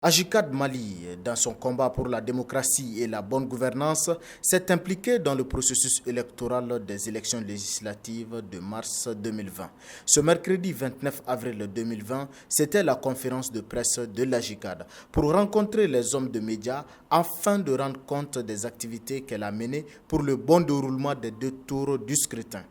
Ajikad Mali, dans son combat pour la démocratie et la bonne gouvernance, s'est impliqué dans le processus électoral des élections législatives de mars 2020. Ce mercredi 29 avril 2020, c'était la conférence de presse de l'Ajikad pour rencontrer les hommes de médias afin de rendre compte des activités qu'elle a menées pour le bon déroulement des deux tours du scrutin.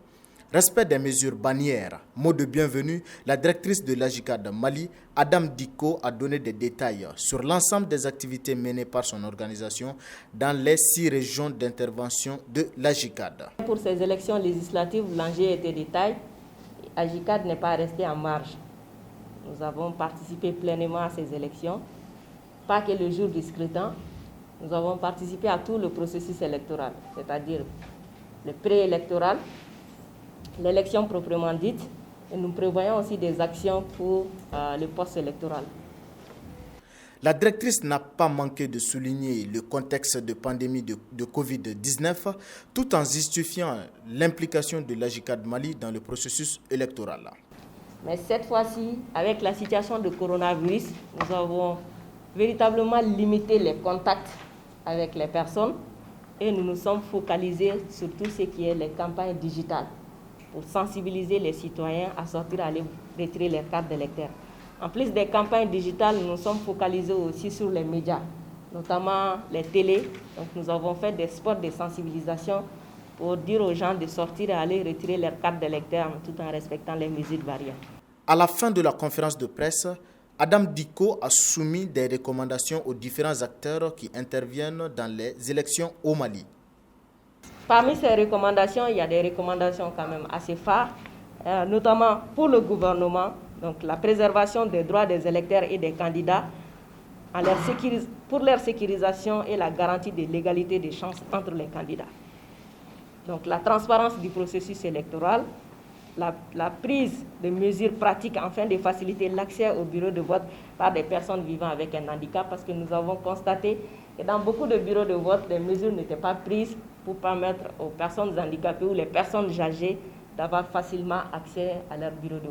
Respect des mesures bannières, mot de bienvenue, la directrice de l'Ajikad Mali, Adam Diko, a donné des détails sur l'ensemble des activités menées par son organisation dans les 6 régions d'intervention de l'Ajikad. Pour ces élections législatives, l'enjeu était de taille. Ajikad n'est pas resté en marge. Nous avons participé pleinement à ces élections, pas que le jour du scrutin. Nous avons participé à tout le processus électoral, c'est-à-dire le préélectoral, l'élection proprement dite, et nous prévoyons aussi des actions pour le post-électoral. La directrice n'a pas manqué de souligner le contexte de pandémie de Covid-19 tout en justifiant l'implication de l'Ajikad Mali dans le processus électoral. Mais cette fois-ci, avec la situation de coronavirus, nous avons véritablement limité les contacts avec les personnes et nous nous sommes focalisés sur tout ce qui est les campagnes digitales pour sensibiliser les citoyens à sortir aller retirer leurs cartes d'électeurs. En plus des campagnes digitales, nous nous sommes focalisés aussi sur les médias, notamment les télés. Donc nous avons fait des spots de sensibilisation pour dire aux gens de sortir et aller retirer leurs cartes d'électeurs tout en respectant les mesures barrières. À la fin de la conférence de presse, Adam Diko a soumis des recommandations aux différents acteurs qui interviennent dans les élections au Mali. Parmi ces recommandations, il y a des recommandations quand même assez phares, notamment pour le gouvernement, donc la préservation des droits des électeurs et des candidats pour leur sécurisation et la garantie de l'égalité des chances entre les candidats. Donc la transparence du processus électoral, la prise de mesures pratiques afin de faciliter l'accès au bureau de vote par des personnes vivant avec un handicap, parce que nous avons constaté que dans beaucoup de bureaux de vote, les mesures n'étaient pas prises pour permettre aux personnes handicapées ou les personnes âgées d'avoir facilement accès à leur bureau de